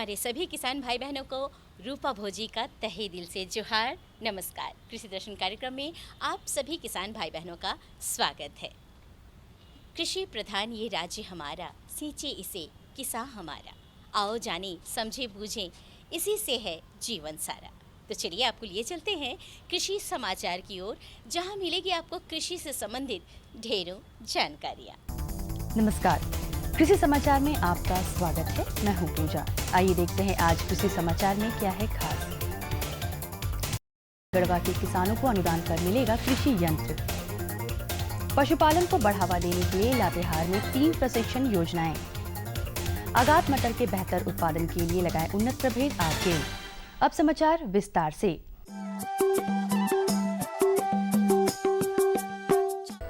हमारे सभी किसान भाई बहनों को रूपा भोजी का तहे दिल से जोहार, नमस्कार। कृषि दर्शन कार्यक्रम में आप सभी किसान भाई बहनों का स्वागत है। कृषि प्रधान ये राज्य हमारा, सींचे इसे किसान हमारा। आओ जाने समझे बूझें, इसी से है जीवन सारा। तो चलिए आपको लिए चलते हैं कृषि समाचार की ओर, जहां मिलेगी आपको कृषि से संबंधित ढेरों जानकारियाँ। नमस्कार, कृषि समाचार में आपका स्वागत है। मैं हूं पूजा। आइए देखते हैं आज कृषि समाचार में क्या है खास। गढ़वा के किसानों को अनुदान पर मिलेगा कृषि यंत्र। पशुपालन को बढ़ावा देने के लिए लातेहार में 3 प्रशिक्षण योजनाएं। आगात मटर के बेहतर उत्पादन के लिए लगाए उन्नत प्रभेद आरकेल। अब समाचार विस्तार से।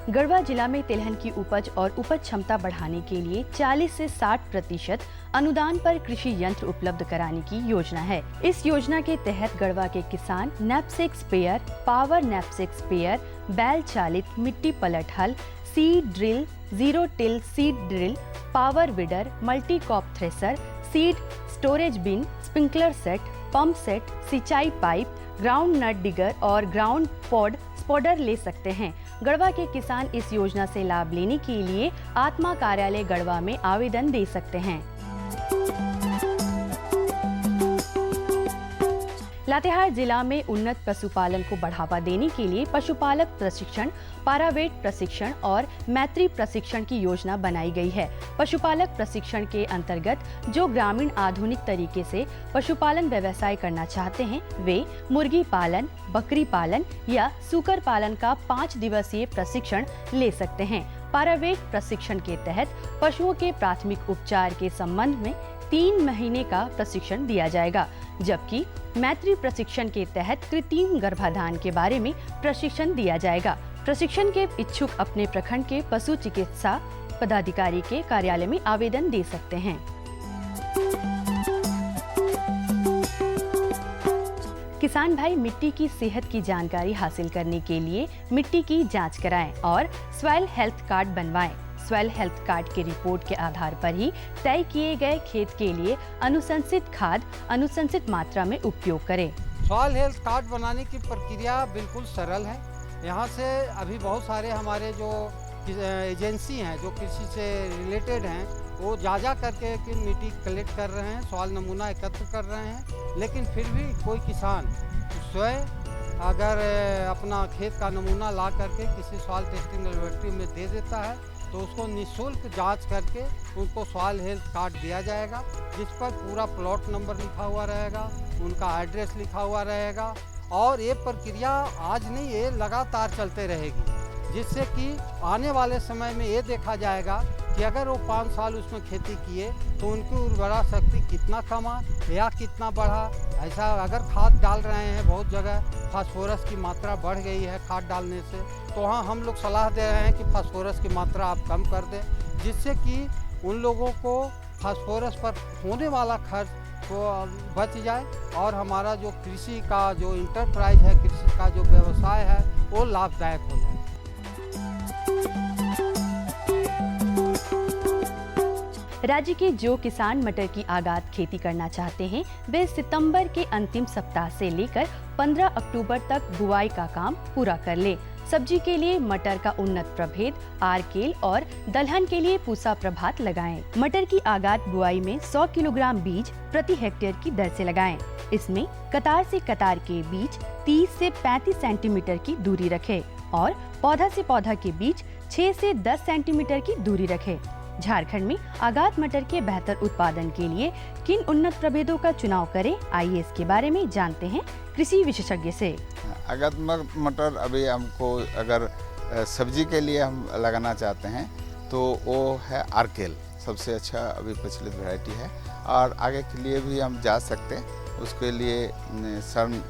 गढ़वा जिला में तिलहन की उपज और उपज क्षमता बढ़ाने के लिए 40 से 60% अनुदान पर कृषि यंत्र उपलब्ध कराने की योजना है। इस योजना के तहत गढ़वा के किसान knapsack sprayer, power knapsack sprayer, बैल चालित मिट्टी पलट हल, seed drill, zero till seed drill, power weeder, multi crop thresher, seed storage bin, sprinkler set, pump set, सिंचाई पाइप, ग्राउंड नट डिगर और ग्राउंड पॉड स्पॉडर ले सकते हैं। गढ़वा के किसान इस योजना से लाभ लेने के लिए आत्मा कार्यालय गढ़वा में आवेदन दे सकते हैं। लातेहार जिला में उन्नत पशुपालन को बढ़ावा देने के लिए पशुपालक प्रशिक्षण, पारावेट प्रशिक्षण और मैत्री प्रशिक्षण की योजना बनाई गई है। पशुपालक प्रशिक्षण के अंतर्गत जो ग्रामीण आधुनिक तरीके से पशुपालन व्यवसाय करना चाहते हैं, वे मुर्गी पालन, बकरी पालन या सूकर पालन का 5 दिवसीय प्रशिक्षण ले सकते हैं। पारावेट प्रशिक्षण के तहत पशुओं के प्राथमिक उपचार के संबंध में 3 महीने का प्रशिक्षण दिया जाएगा, जबकि मैत्री प्रशिक्षण के तहत कृत्रिम गर्भाधान के बारे में प्रशिक्षण दिया जाएगा। प्रशिक्षण के इच्छुक अपने प्रखंड के पशु चिकित्सा पदाधिकारी के कार्यालय में आवेदन दे सकते हैं। किसान भाई मिट्टी की सेहत की जानकारी हासिल करने के लिए मिट्टी की जांच कराएं और सॉइल हेल्थ कार्ड बनवाएं। सॉइल हेल्थ कार्ड की रिपोर्ट के आधार पर ही तय किए गए खेत के लिए अनुशंसित खाद अनुशंसित मात्रा में उपयोग करें। सॉइल हेल्थ कार्ड बनाने की प्रक्रिया बिल्कुल सरल है। यहाँ से अभी बहुत सारे हमारे जो एजेंसी हैं जो कृषि से रिलेटेड हैं, वो जा करके कि मिट्टी कलेक्ट कर रहे हैं, सॉइल नमूना एकत्र कर रहे हैं। लेकिन फिर भी कोई किसान स्वयं अगर अपना खेत का नमूना ला करके किसी सॉइल टेस्टिंग लेबोरेटरी में दे देता है, तो उसको निःशुल्क जांच करके उनको सॉइल हेल्थ कार्ड दिया जाएगा, जिस पर पूरा प्लॉट नंबर लिखा हुआ रहेगा, उनका एड्रेस लिखा हुआ रहेगा। और ये प्रक्रिया आज नहीं, ये लगातार चलते रहेगी, जिससे कि आने वाले समय में ये देखा जाएगा कि अगर वो 5 साल उसमें खेती किए तो उनकी उर्वरा शक्ति कितना कमा या कितना बढ़ा। ऐसा अगर खाद डाल रहे हैं, बहुत जगह फास्फोरस की मात्रा बढ़ गई है खाद डालने से, तो हाँ हम लोग सलाह दे रहे हैं कि फास्फोरस की मात्रा आप कम कर दें, जिससे कि उन लोगों को फास्फोरस पर होने वाला खर्च को बच जाए और हमारा जो कृषि का जो इंटरप्राइज है, कृषि का जो व्यवसाय है, वो लाभदायक हो जाए। राज्य के जो किसान मटर की आगात खेती करना चाहते हैं, वे सितंबर के अंतिम सप्ताह से लेकर 15 अक्टूबर तक बुआई का काम पूरा कर ले। सब्जी के लिए मटर का उन्नत प्रभेद आरकेल और दलहन के लिए पूसा प्रभात लगाएं। मटर की आगात बुआई में 100 किलोग्राम बीज प्रति हेक्टेयर की दर से लगाएं। इसमें कतार से कतार के बीच 30 से 35 सेंटीमीटर की दूरी रखें और पौधा से पौधा के बीच 6 से 10 सेंटीमीटर की दूरी रखें। झारखंड में आगात मटर के बेहतर उत्पादन के लिए किन उन्नत प्रभेदों का चुनाव करें, आइए इसके बारे में जानते हैं कृषि विशेषज्ञ से। आगात मटर अभी हमको अगर सब्जी के लिए हम लगाना चाहते हैं तो वो है आरकेल, सबसे अच्छा अभी प्रचलित वैरायटी है। और आगे के लिए भी हम जा सकते हैं, उसके लिए स्वर्ण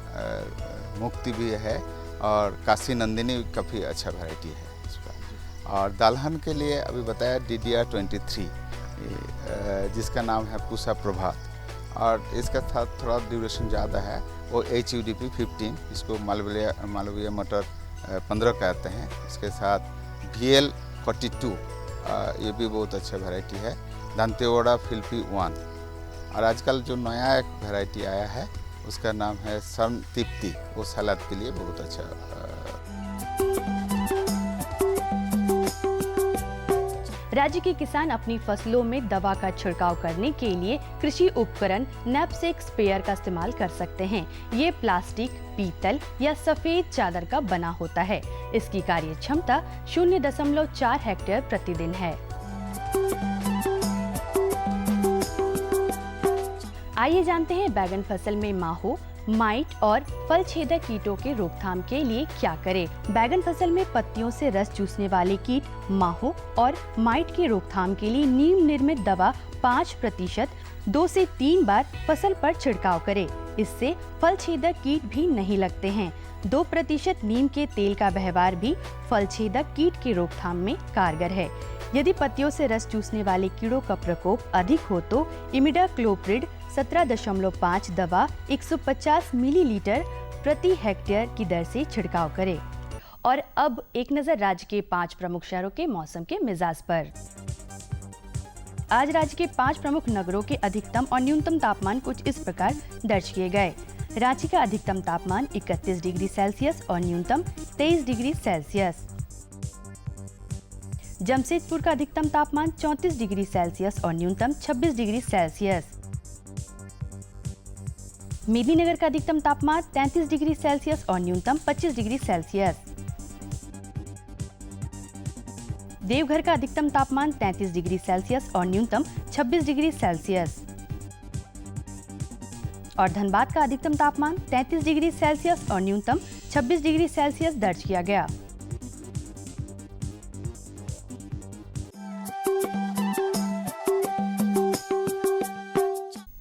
मुक्ति भी है और काशी नंदिनी काफ़ी अच्छा वैरायटी है इसका। और दलहन के लिए अभी बताया DDR 23, जिसका नाम है पूसा प्रभात, और इसका साथ थोड़ा ड्यूरेशन ज़्यादा है, वो HUDP 15, इसको मालवीय मटर 15 कहते हैं। इसके साथ VL 42, ये भी बहुत अच्छा वैरायटी है। दंतेवाड़ा फिल्पी 1, और आजकल जो नया एक वैरायटी आया है उसका नाम है सन तिप्ती, वो सलाद के लिए बहुत अच्छा। राज्य के किसान अपनी फसलों में दवा का छिड़काव करने के लिए कृषि उपकरण नैपसेक स्प्रेयर का इस्तेमाल कर सकते हैं। ये प्लास्टिक, पीतल या सफेद चादर का बना होता है। इसकी कार्य क्षमता 0.4 हेक्टेयर प्रतिदिन है। आइए जानते हैं बैगन फसल में माहो, माइट और फल छेदक कीटों के रोकथाम के लिए क्या करें। बैगन फसल में पत्तियों से रस चूसने वाले कीट माहो और माइट के रोकथाम के लिए नीम निर्मित दवा 5% 2 से 3 बार फसल पर छिड़काव करें। इससे फल छेदक कीट भी नहीं लगते हैं। 2% नीम के तेल का व्यवहार भी फल छेदक कीट के रोकथाम में कारगर है। यदि पत्तियों से रस चूसने वाले कीड़ों का प्रकोप अधिक हो तो इमिडाक्लोप्रिड 17.5 दवा 150 मिलीलीटर प्रति हेक्टेयर की दर से छिड़काव करें। और अब एक नजर राज्य के 5 प्रमुख शहरों के मौसम के मिजाज पर। आज राज्य के 5 प्रमुख नगरों के अधिकतम और न्यूनतम तापमान कुछ इस प्रकार दर्ज किए गए। रांची का अधिकतम तापमान 31 डिग्री सेल्सियस और न्यूनतम 23 डिग्री सेल्सियस। जमशेदपुर का अधिकतम तापमान 34 डिग्री सेल्सियस और न्यूनतम 26 डिग्री सेल्सियस। मेदिनीनगर का अधिकतम तापमान 33 डिग्री सेल्सियस और न्यूनतम 25 डिग्री सेल्सियस। देवघर का अधिकतम तापमान 33 डिग्री सेल्सियस और न्यूनतम 26 डिग्री सेल्सियस। और धनबाद का अधिकतम तापमान 33 डिग्री सेल्सियस और न्यूनतम 26 डिग्री सेल्सियस दर्ज किया गया।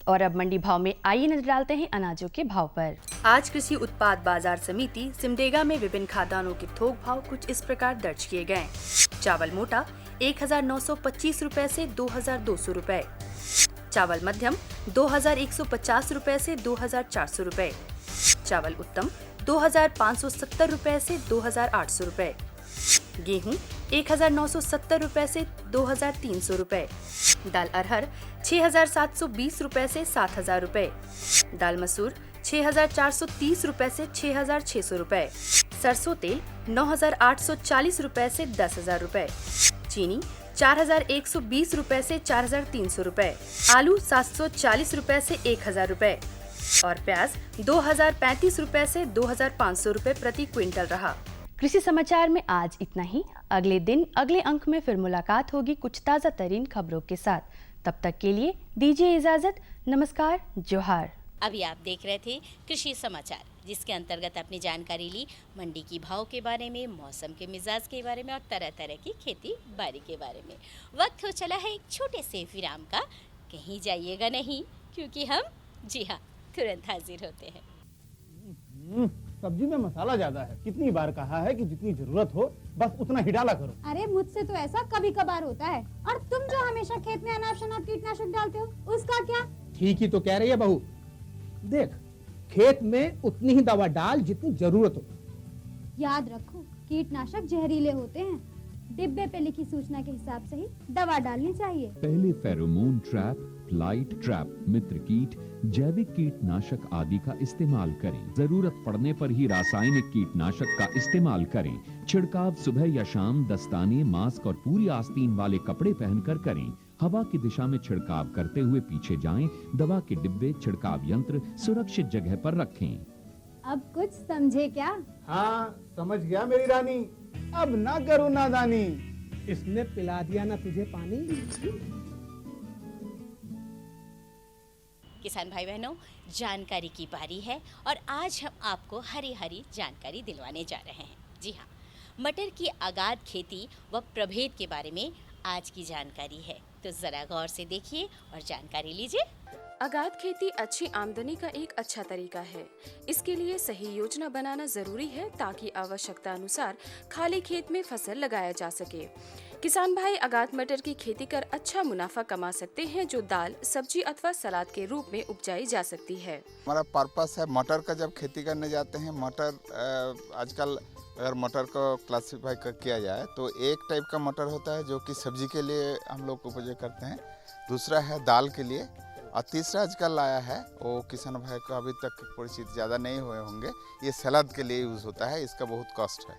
और अब मंडी भाव में आइए नजर डालते हैं अनाजों के भाव पर। आज कृषि उत्पाद बाजार समिति सिमडेगा में विभिन्न खाद्यान्नों के थोक भाव कुछ इस प्रकार दर्ज किए गए। चावल मोटा 1925 रुपए से 2200 रुपए, चावल मध्यम 2150 रुपए से 2400 रुपए, चावल उत्तम 2570 रुपए से 2800 रुपए, गेहूं 1970 रुपए से 2300 रुपए, दाल अरहर 6720 रुपए से 7000 रुपए, दाल मसूर 6430 रुपए से 6600 रुपए, सरसों तेल 9840 रुपए से 10000 रुपए, चीनी 4120 रुपए से 4300 रुपए, आलू 740 रुपए से 1000 रुपए और प्याज 2035 रुपए से 2500 रुपए प्रति क्विंटल रहा। कृषि समाचार में आज इतना ही। अगले दिन अगले अंक में फिर मुलाकात होगी कुछ ताज़ा तरीन खबरों के साथ। तब तक के लिए दीजिए इजाजत। नमस्कार, जोहार। अभी आप देख रहे थे कृषि समाचार, जिसके अंतर्गत अपनी जानकारी ली मंडी की भाव के बारे में, मौसम के मिजाज के बारे में और तरह तरह की खेती बाड़ी के बारे में। वक्त हो चला है एक छोटे से विराम का। कहीं जाइएगा नहीं, क्योंकि हम जी हाँ तुरंत हाजिर होते हैं। सब्जी में मसाला ज्यादा है। कितनी बार कहा है कि जितनी जरूरत हो बस उतना ही डाला करो। अरे मुझसे तो ऐसा कभी कभार होता है। और तुम जो हमेशा खेत में अनाप शनाप कीटनाशक डालते हो, उसका क्या? ठीक ही तो कह रही है बहू। देख, खेत में उतनी ही दवा डाल जितनी जरूरत हो। याद रखो, कीटनाशक जहरीले होते हैं। डिब्बे पे लिखी सूचना के हिसाब से ही दवा डालनी चाहिए। पहले फेरोमोन ट्रैप, फ्लाइट ट्रैप, मित्र कीट, जैविक कीटनाशक आदि का इस्तेमाल करें। जरूरत पड़ने पर ही रासायनिक कीटनाशक का इस्तेमाल करें। छिड़काव सुबह या शाम दस्ताने, मास्क और पूरी आस्तीन वाले कपड़े पहनकर करें। हवा की दिशा में छिड़काव करते हुए पीछे जाएं। दवा के डिब्बे, छिड़काव यंत्र सुरक्षित जगह पर रखें। अब कुछ समझे क्या? हाँ, समझ गया मेरी रानी। अब ना करो नादानी। इसने पिला दिया ना तुझे पानी। किसान भाई बहनों, जानकारी की बारी है और आज हम आपको हरी हरी जानकारी दिलवाने जा रहे हैं। जी हाँ, मटर की आगाद खेती व प्रभेद के बारे में आज की जानकारी है, तो जरा गौर से देखिए और जानकारी लीजिए। आगाद खेती अच्छी आमदनी का एक अच्छा तरीका है। इसके लिए सही योजना बनाना जरूरी है ताकि आवश्यकता अनुसार खाली खेत में फसल लगाया जा सके। किसान भाई आगाद मटर की खेती कर अच्छा मुनाफा कमा सकते हैं, जो दाल, सब्जी अथवा सलाद के रूप में उपजाई जा सकती है। हमारा पर्पस है मटर का। जब खेती करने जाते हैं, मटर आजकल अगर मटर को क्लासिफाई किया जाए तो एक टाइप का मटर होता है जो कि सब्जी के लिए हम लोग उपयोग करते हैं। दूसरा है दाल के लिए और तीसरा आजकल आया है, वो किसान भाई को अभी तक परिचित ज़्यादा नहीं हुए होंगे, ये सलाद के लिए यूज़ होता है, इसका बहुत कॉस्ट है।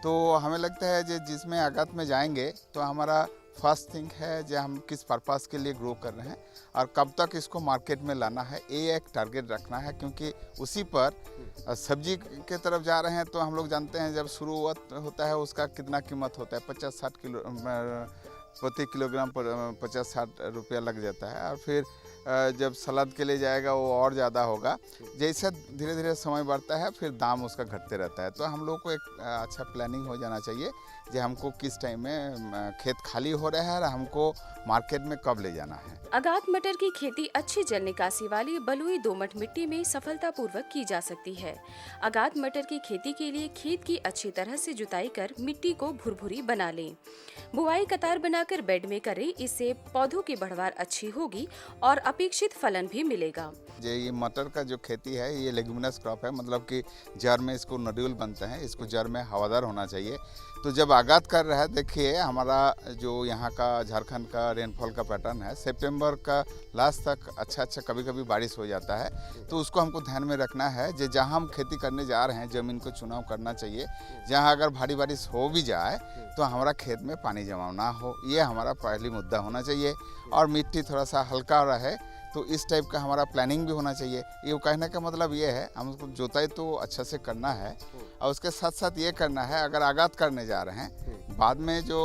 तो हमें लगता है जो जिसमें आगात में जाएंगे तो हमारा फर्स्ट थिंग है जो हम किस पर्पस के लिए ग्रो कर रहे हैं और कब तक इसको मार्केट में लाना है, ये एक टारगेट रखना है, क्योंकि उसी पर सब्जी के तरफ जा रहे हैं तो हम लोग जानते हैं जब शुरुआत होता है उसका कितना कीमत होता है, 50-60 किलो प्रति किलोग्राम पर 50-60 रुपया लग जाता है, और फिर जब सलाद के लिए जाएगा वो और ज़्यादा होगा। जैसे धीरे धीरे समय बढ़ता है फिर दाम उसका घटते रहता है। तो हम लोग को एक अच्छा प्लानिंग हो जाना चाहिए कि हमको किस टाइम में खेत खाली हो रहा है और हमको मार्केट में कब ले जाना है। अगात मटर की खेती अच्छी जल निकासी वाली बलुई दोमट मिट्टी में सफलतापूर्वक की जा सकती है। अगात मटर की खेती के लिए खेत की अच्छी तरह से जुताई कर मिट्टी को भुरभुरी बना लें। बुआई कतार बनाकर बेड में करें, इससे पौधों की बढ़वार अच्छी होगी और अपेक्षित फलन भी मिलेगा। ये मटर का जो खेती है ये लेग्यूमिनस क्रॉप है, मतलब कि जड़ में इसको नोड्यूल बनते हैं, इसको जड़ में हवादार होना चाहिए। तो जब आगात कर रहा है, देखिए हमारा जो यहाँ का झारखंड का रेनफॉल का पैटर्न है, सितंबर का लास्ट तक अच्छा कभी कभी बारिश हो जाता है, तो उसको हमको ध्यान में रखना है। जो जहाँ हम खेती करने जा रहे हैं ज़मीन को चुनाव करना चाहिए, जहाँ अगर भारी बारिश हो भी जाए तो हमारा खेत में पानी जमाव ना हो, ये हमारा पहली मुद्दा होना चाहिए। और मिट्टी थोड़ा सा हल्का रहे, तो इस टाइप का हमारा प्लानिंग भी होना चाहिए। ये कहने का मतलब ये है हमको जोताई तो अच्छा से करना है और उसके साथ साथ ये करना है, अगर आगात करने जा रहे हैं बाद में जो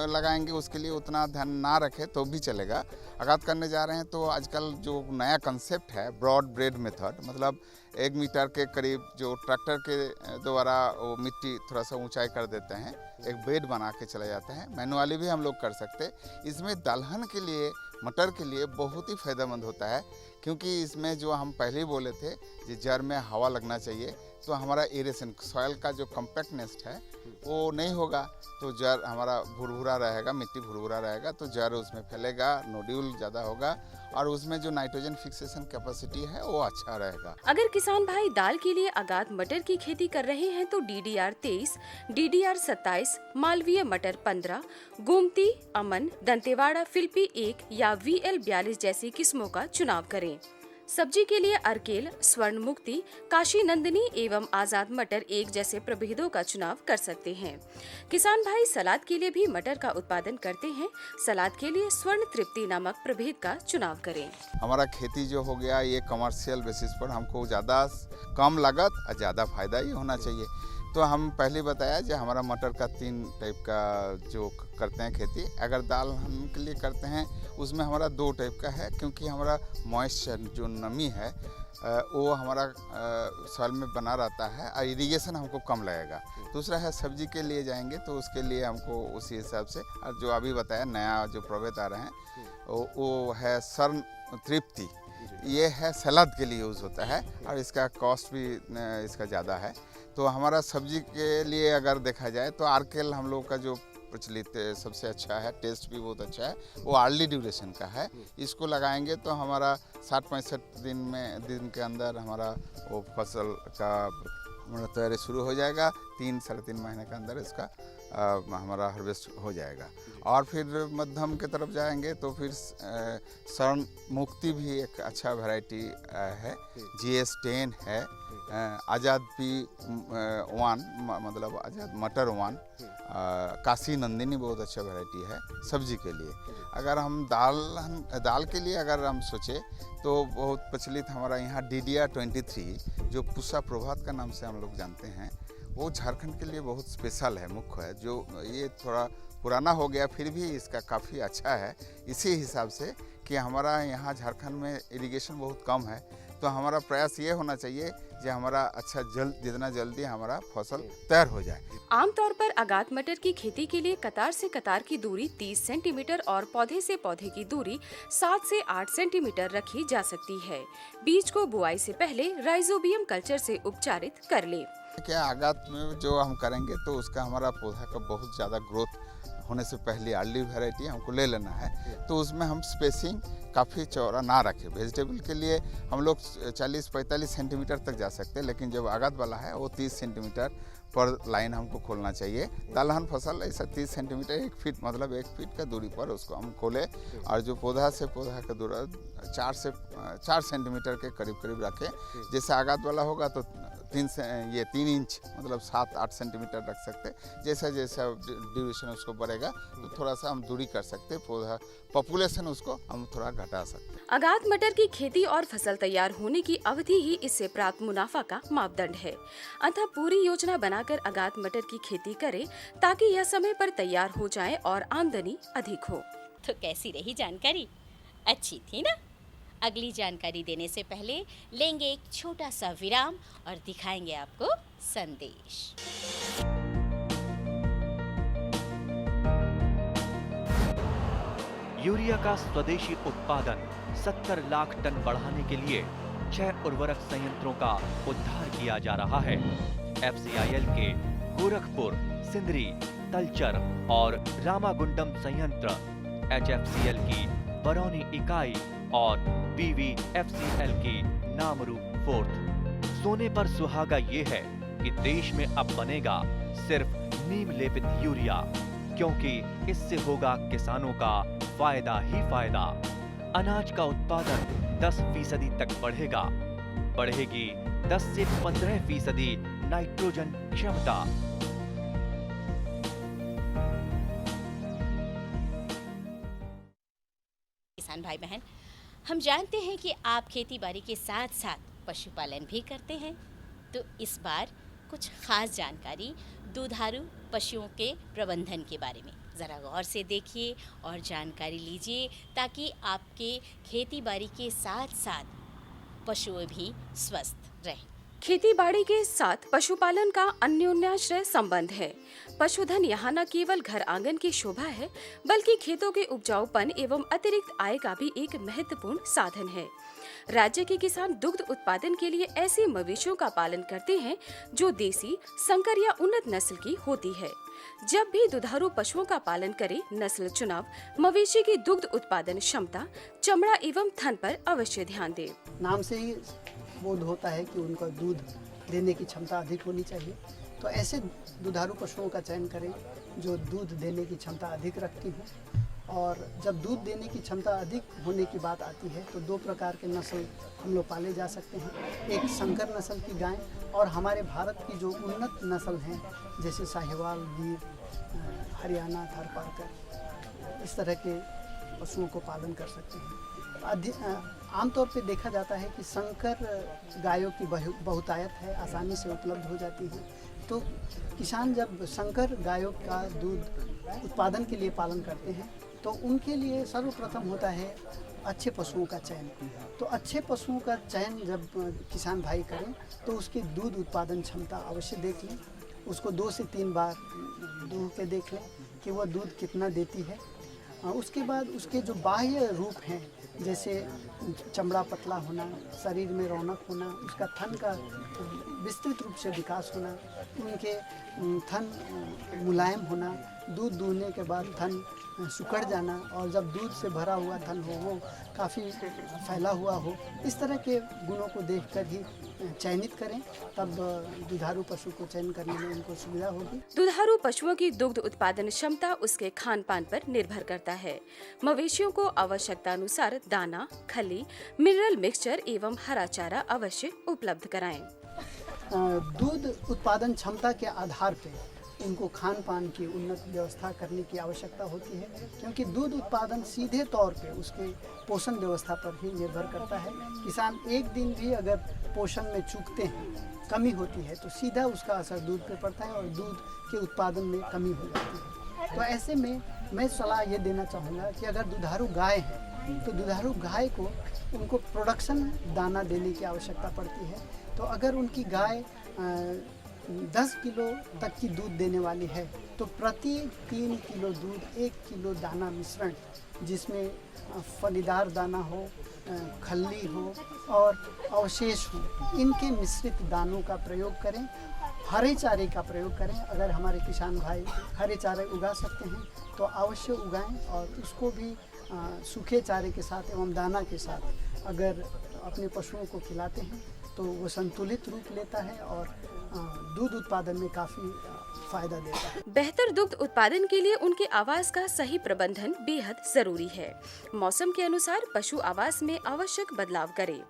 लगाएंगे उसके लिए उतना ध्यान ना रखें तो भी चलेगा। आगात करने जा रहे हैं तो आजकल जो नया कंसेप्ट है ब्रॉड ब्रेड मेथड, मतलब 1 मीटर के करीब जो ट्रैक्टर के द्वारा वो मिट्टी थोड़ा सा ऊंचाई कर देते हैं, एक बेड बना के चले जाते हैं। मैनुअली भी हम लोग कर सकते हैं। इसमें दलहन के लिए, मटर के लिए बहुत ही फायदेमंद होता है, क्योंकि इसमें जो हम पहले ही बोले थे कि जड़ में हवा लगना चाहिए, तो हमारा एरेशन सॉइल का जो कम्पैक्टनेस है वो नहीं होगा, तो जड़ हमारा भुरभुरा रहेगा, मिट्टी भुरभुरा रहेगा, तो जड़ उसमें फैलेगा, नोड्यूल ज़्यादा होगा और उसमें जो नाइट्रोजन फिक्सेशन कैपेसिटी है वो अच्छा रहेगा। अगर किसान भाई दाल के लिए अगात मटर की खेती कर रहे हैं तो DDR 23, DDR 27, मालवीय मटर 15, गोमती, अमन, दंतेवाड़ा, फिल्पी 1 या VL 42 जैसी किस्मों का चुनाव करें। सब्जी के लिए अर्केल, स्वर्ण मुक्ति, काशी नंदिनी एवं आजाद मटर 1 जैसे प्रभेदों का चुनाव कर सकते हैं। किसान भाई सलाद के लिए भी मटर का उत्पादन करते हैं, सलाद के लिए स्वर्ण तृप्ति नामक प्रभेद का चुनाव करें। हमारा खेती जो हो गया ये कमर्शियल बेसिस पर हमको ज़्यादा कम लागत और ज़्यादा फायदा ही होना चाहिए। तो हम पहले बताया जो हमारा मटर का 3 टाइप का जो करते हैं खेती। अगर दाल हम के लिए करते हैं उसमें हमारा 2 टाइप का है, क्योंकि हमारा मॉइस्चर जो नमी है वो हमारा सॉइल में बना रहता है और इरिगेशन हमको कम लगेगा। दूसरा है सब्जी के लिए जाएंगे तो उसके लिए हमको उसी हिसाब से, और जो अभी बताया नया जो प्रभेद आ रहे हैं वो है स्वर्ण तृप्ति, ये है सलाद के लिए यूज़ होता है और इसका कॉस्ट भी इसका ज़्यादा है। तो हमारा सब्जी के लिए अगर देखा जाए तो आर्केल हम लोग का जो प्रचलित सबसे अच्छा है, टेस्ट भी बहुत अच्छा है, वो अर्ली ड्यूरेशन का है। इसको लगाएंगे तो हमारा 60-65 दिन के अंदर हमारा वो फसल का तैयारी शुरू हो जाएगा। 3-3.5 महीने के अंदर इसका हमारा हार्वेस्ट हो जाएगा। और फिर मध्यम के तरफ जाएंगे तो फिर स्वर्ण मुक्ति भी एक अच्छा वैरायटी है, GS 10 है, आज़ाद P1 मतलब आज़ाद मटर 1, काशी नंदिनी बहुत अच्छा वैरायटी है सब्जी के लिए। अगर हम दाल के लिए अगर हम सोचें तो बहुत प्रचलित हमारा यहाँ DDR 23 जो पूसा प्रभात का नाम से हम लोग जानते हैं, वो झारखंड के लिए बहुत स्पेशल है, मुख्य है। जो ये थोड़ा पुराना हो गया फिर भी इसका काफ़ी अच्छा है, इसी हिसाब से कि हमारा यहाँ झारखंड में इरिगेशन बहुत कम है, तो हमारा प्रयास ये होना चाहिए कि हमारा अच्छा जितना जल्दी हमारा फसल तैयार हो जाए। आमतौर पर अगात मटर की खेती के लिए कतार से कतार की दूरी 30 सेंटीमीटर और पौधे से पौधे की दूरी 7 से 8 सेंटीमीटर रखी जा सकती है। बीज को बुआई से पहले राइजोबियम कल्चर से उपचारित कर ले। क्या आगात में जो हम करेंगे तो उसका हमारा पौधा का बहुत ज़्यादा ग्रोथ होने से पहले अर्ली वैरायटी हमको ले लेना है, तो उसमें हम स्पेसिंग काफ़ी चौड़ा ना रखें। वेजिटेबल के लिए हम लोग 40-45 सेंटीमीटर तक जा सकते हैं, लेकिन जब आगत वाला है वो 30 सेंटीमीटर पर लाइन हमको खोलना चाहिए। दलहन फसल ऐसा 30 सेंटीमीटर 1 फीट मतलब 1 फीट का दूरी पर उसको हम खोलें, और जो पौधा से पौधा का दूरी 4 सेंटीमीटर के करीब करीब रखें। जैसे आगत वाला होगा तो 3 इंच मतलब 7-8 सेंटीमीटर रख सकते हैं। जैसा जैसा ड्यूरेशन उसको बढ़ेगा तो थोड़ा सा हम दूरी कर सकते हैं, पौधा पॉपुलेशन उसको हम थोड़ा घटा सकते हैं। आगात मटर की खेती और फसल तैयार होने की अवधि ही इससे प्राप्त मुनाफा का मापदंड है। अतः पूरी योजना बनाकर आगात मटर की खेती करें ताकि यह समय पर तैयार हो जाए और आमदनी अधिक हो। तो कैसी रही जानकारी? अच्छी थी ना? अगली जानकारी देने से पहले लेंगे एक छोटा सा विराम और दिखाएंगे आपको संदेश। यूरिया का स्वदेशी उत्पादन 70 लाख टन बढ़ाने के लिए 6 उर्वरक संयंत्रों का उद्धार किया जा रहा है। FCIL के गोरखपुर, सिंदरी, तलचर और रामागुंडम संयंत्र, HFCL की बरौनी इकाई और BVFCL की नामरू फोर्थ। सोने पर सुहागा ये है कि देश में अब बनेगा सिर्फ नीम लेपित यूरिया, क्योंकि इससे होगा किसानों का फायदा ही फायदा। अनाज का उत्पादन 10% तक बढ़ेगा। बढ़ेगी 10 से 15% नाइट्रोजन क्षमता। किसान भाई बहन, हम जानते हैं कि आप खेती बाड़ी के साथ साथ पशुपालन भी करते हैं, तो इस बार कुछ खास जानकारी दुधारू पशुओं के प्रबंधन के बारे में ज़रा गौर से देखिए और जानकारी लीजिए, ताकि आपके खेती बाड़ी के साथ साथ पशु भी स्वस्थ रहें। खेती बाड़ी के साथ पशुपालन का अन्योन्याश्रय संबंध है। पशुधन यहाँ न केवल घर आंगन की शोभा है, बल्कि खेतों के उपजाऊपन एवं अतिरिक्त आय का भी एक महत्वपूर्ण साधन है। राज्य के किसान दुग्ध उत्पादन के लिए ऐसे मवेशियों का पालन करते हैं जो देसी, संकर या उन्नत नस्ल की होती है। जब भी दुधारू पशुओं का पालन करें, नस्ल चुनाव, मवेशी की दुग्ध उत्पादन क्षमता, चमड़ा एवं थन पर अवश्य ध्यान दें। नाम से ही बोध होता है कि उनका दूध देने की क्षमता अधिक होनी चाहिए, तो ऐसे दुधारू पशुओं का चयन करें जो दूध देने की क्षमता अधिक रखती हो। और जब दूध देने की क्षमता अधिक होने की बात आती है तो 2 प्रकार के नस्ल हम लोग पाले जा सकते हैं। एक संकर नस्ल की गाय और हमारे भारत की जो उन्नत नस्ल हैं जैसे साहिवाल, गिर, हरियाणा, थारपारकर, इस तरह के पशुओं को पालन कर सकते हैं। आमतौर पे देखा जाता है कि संकर गायों की बहुतायत है, आसानी से उपलब्ध हो जाती है। तो किसान जब संकर गायों का दूध उत्पादन के लिए पालन करते हैं तो उनके लिए सर्वप्रथम होता है अच्छे पशुओं का चयन। तो अच्छे पशुओं का चयन जब किसान भाई करें तो उसकी दूध उत्पादन क्षमता अवश्य देख लें, उसको 2 से 3 बार दूह के देख लें कि वह दूध कितना देती है। उसके बाद उसके जो बाह्य रूप हैं, जैसे चमड़ा पतला होना, शरीर में रौनक होना, उसका थन का विस्तृत रूप से विकास होना, उनके थन मुलायम होना, दूध दूहने के बाद थन सुकड़ जाना, और जब दूध से भरा हुआ थन हो वो काफ़ी फैला हुआ हो, इस तरह के गुणों को देखकर ही चयनित करें, तब दुधारू पशु को चयन करने में उनको सुविधा होगी। दुधारू पशुओं की दुग्ध उत्पादन क्षमता उसके खान पान पर निर्भर करता है। मवेशियों को आवश्यकता अनुसार दाना, खली, मिनरल मिक्सचर एवं हरा चारा अवश्य उपलब्ध कराएं। दूध उत्पादन क्षमता के आधार पर उनको खान पान की उन्नत व्यवस्था करने की आवश्यकता होती है, क्योंकि दूध उत्पादन सीधे तौर पे उसके पोषण व्यवस्था पर ही निर्भर करता है। किसान एक दिन भी अगर पोषण में चूकते हैं, कमी होती है, तो सीधा उसका असर दूध पे पड़ता है और दूध के उत्पादन में कमी हो जाती है। तो ऐसे में मैं सलाह ये देना चाहूँगा कि अगर दुधारू गाय है तो दुधारू गाय को उनको प्रोडक्शन दाना देने की आवश्यकता पड़ती है। तो अगर उनकी गाय 10 किलो तक की दूध देने वाली है तो प्रति 3 किलो दूध 1 किलो दाना मिश्रण, जिसमें फलीदार दाना हो, खल्ली हो और अवशेष हो, इनके मिश्रित दानों का प्रयोग करें। हरे चारे का प्रयोग करें। अगर हमारे किसान भाई हरे चारे उगा सकते हैं तो अवश्य उगाएं, और उसको भी सूखे चारे के साथ एवं दाना के साथ अगर अपने पशुओं को खिलाते हैं तो वो संतुलित रूप लेता है और दूध उत्पादन में काफ़ी फायदा देता है। बेहतर दुग्ध उत्पादन के लिए उनके आवास का सही प्रबंधन बेहद जरूरी है। मौसम के अनुसार पशु आवास में आवश्यक बदलाव करें।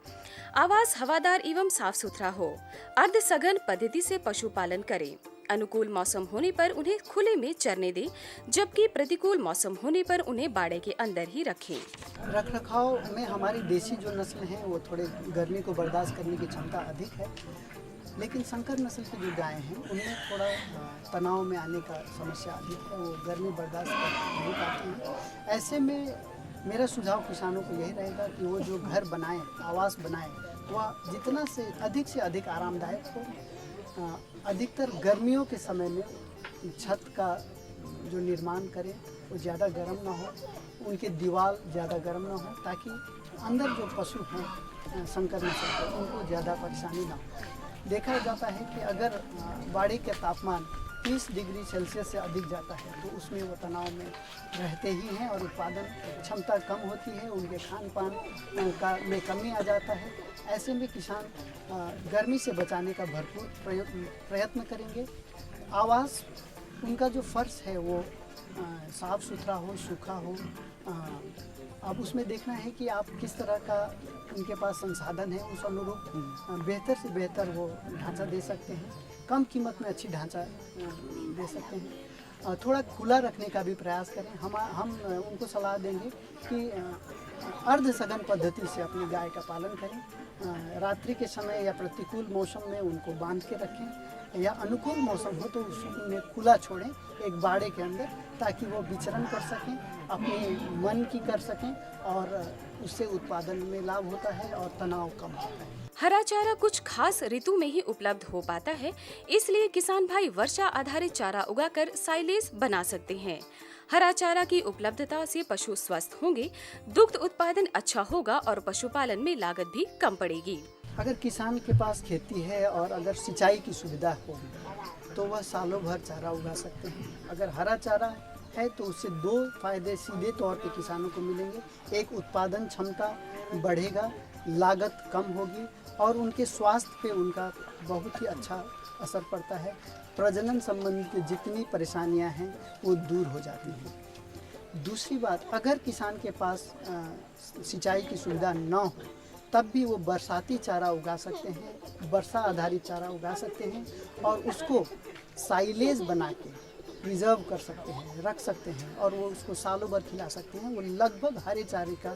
आवास हवादार एवं साफ सुथरा हो। अर्ध सघन पद्धति से पशुपालन करें। अनुकूल मौसम होने पर उन्हें खुले में चरने दें, जबकि प्रतिकूल मौसम होने पर उन्हें बाड़े के अंदर ही रखें। रखरखाव में हमारी देसी जो नस्ल हैं वो थोड़े गर्मी को बर्दाश्त करने की क्षमता अधिक है, लेकिन संकर नस्ल की जो गायें हैं उनमें थोड़ा तनाव में आने का समस्या अधिक है, वो गर्मी बर्दाश्त कर नहीं पाती हैं। ऐसे में मेरा सुझाव किसानों को यही रहेगा कि वो जो घर बनाएं, आवास बनाएं, वह जितना से अधिक आरामदायक हो। अधिकतर गर्मियों के समय में छत का जो निर्माण करें वो ज़्यादा गर्म ना हो, उनके दीवार ज़्यादा गर्म ना हो, ताकि अंदर जो पशु हैं संकर नस्ल के उनको ज़्यादा परेशानी ना हो। देखा जाता है कि अगर बाड़ी का तापमान 30 डिग्री सेल्सियस से अधिक जाता है तो उसमें वो तनाव में रहते ही हैं और उत्पादन क्षमता कम होती है, उनके खान पान में कमी आ जाता है। ऐसे में किसान गर्मी से बचाने का भरपूर प्रयत्न करेंगे। आवास उनका जो फर्श है वो साफ़ सुथरा हो, सूखा हो। अब उसमें देखना है कि आप किस तरह का उनके पास संसाधन है, उस अनुरूप बेहतर से बेहतर वो ढांचा दे सकते हैं। कम कीमत में अच्छी ढांचा दे सकते हैं। थोड़ा खुला रखने का भी प्रयास करें। हम उनको सलाह देंगे कि अर्ध सघन पद्धति से अपनी गाय का पालन करें। रात्रि के समय या प्रतिकूल मौसम में उनको बांध के रखें, या अनुकूल मौसम हो तो उन्हें खुला छोड़ें एक बाड़े के अंदर, ताकि वो विचरण कर सकें, अपने मन की कर सकें, और उससे उत्पादन में लाभ होता है और तनाव कम होता है। हरा चारा कुछ खास ऋतु में ही उपलब्ध हो पाता है, इसलिए किसान भाई वर्षा आधारित चारा उगाकर साइलेज बना सकते हैं। हरा चारा की उपलब्धता से पशु स्वस्थ होंगे, दुग्ध उत्पादन अच्छा होगा और पशुपालन में लागत भी कम पड़ेगी। अगर किसान के पास खेती है और अगर सिंचाई की सुविधा होगी तो वह सालों भर चारा उगा सकते हैं। अगर हरा चारा है तो उससे दो फायदे सीधे तौर पे किसानों को मिलेंगे। एक, उत्पादन क्षमता बढ़ेगा, लागत कम होगी, और उनके स्वास्थ्य पे उनका बहुत ही अच्छा असर पड़ता है। प्रजनन संबंधित जितनी परेशानियां हैं वो दूर हो जाती हैं। दूसरी बात, अगर किसान के पास सिंचाई की सुविधा न हो तब भी वो बरसाती चारा उगा सकते हैं, वर्षा आधारित चारा उगा सकते हैं, और उसको साइलेज बना के प्रिजर्व कर सकते हैं, रख सकते हैं, और वो उसको सालों भर खिला सकते हैं। वो लगभग हरे चारे का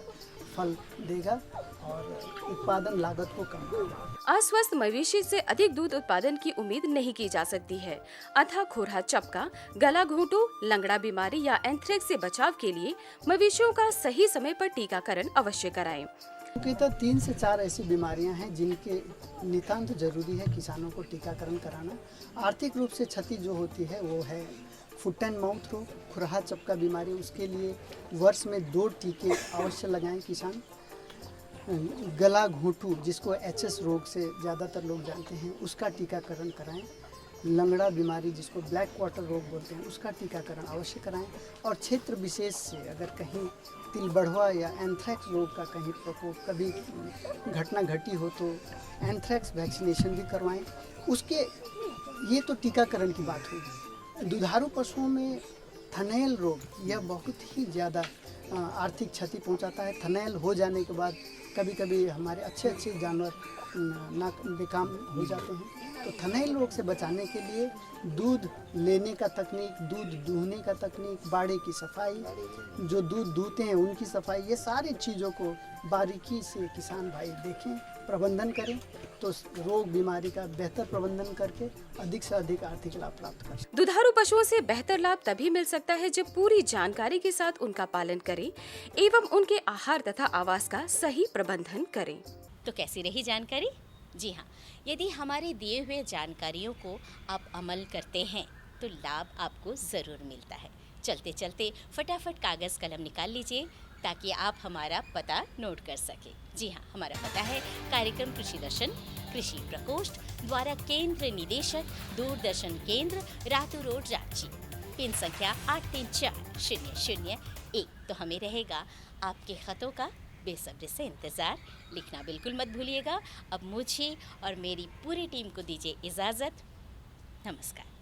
फल देगा और उत्पादन लागत को कम करेगा। अस्वस्थ मवेशी से अधिक दूध उत्पादन की उम्मीद नहीं की जा सकती है, अतः खुरहा चपका, गला घोंटू, लंगड़ा बीमारी या एंथ्रेक्स से बचाव के लिए मवेशियों का सही समय पर टीकाकरण अवश्य कराएं। मुख्यतः 3 से 4 ऐसी बीमारियां हैं जिनके नितांत जरूरी है किसानों को टीकाकरण कराना। आर्थिक रूप से क्षति जो होती है वो है फुट एंड माउथ रोग, खुरहा चपका बीमारी। उसके लिए वर्ष में 2 टीके अवश्य लगाएं किसान। गला घोंटू, जिसको एचएस रोग से ज़्यादातर लोग जानते हैं, उसका टीकाकरण कराएं। लंगड़ा बीमारी, जिसको ब्लैक क्वार्टर रोग बोलते हैं, उसका टीकाकरण अवश्य कराएं। और क्षेत्र विशेष से अगर कहीं तिल बढ़वा या एंथ्रेक्स रोग का कहीं प्रकोप, कभी घटना घटी हो तो एंथ्रेक्स वैक्सीनेशन भी करवाएं। उसके ये तो टीकाकरण की बात हुई। दुधारू पशुओं में थनैल रोग, यह बहुत ही ज़्यादा आर्थिक क्षति पहुंचाता है। थनैल हो जाने के बाद कभी कभी हमारे अच्छे जानवर बेकाम हो जाते हैं। तो थनैल रोग से बचाने के लिए दूध लेने का तकनीक, दूध दूहने का तकनीक, बाड़े की सफाई, जो दूध दूहते हैं उनकी सफाई, ये सारी चीज़ों को बारीकी से किसान भाई देखें, प्रबंधन करें, तो रोग बीमारी का बेहतर प्रबंधन करके अधिक से अधिक आर्थिक लाभ प्राप्त कर सकते। दुधारू पशुओं से बेहतर लाभ तभी मिल सकता है जब पूरी जानकारी के साथ उनका पालन करें एवं उनके आहार तथा आवास का सही प्रबंधन करें। तो कैसी रही जानकारी? जी हाँ, यदि हमारे दिए हुए जानकारियों को आप अमल करते हैं तो लाभ आपको ज़रूर मिलता है। चलते चलते फटाफट कागज़ कलम निकाल लीजिए ताकि आप हमारा पता नोट कर सकें। जी हाँ, हमारा पता है कार्यक्रम कृषि दर्शन, कृषि प्रकोष्ठ द्वारा केंद्र निदेशक दूरदर्शन केंद्र रातू रोड रांची। पिन संख्या 834001। तो हमें रहेगा आपके खतों का बेसब्री से इंतज़ार। लिखना बिल्कुल मत भूलिएगा। अब मुझे और मेरी पूरी टीम को दीजिए इजाज़त। नमस्कार।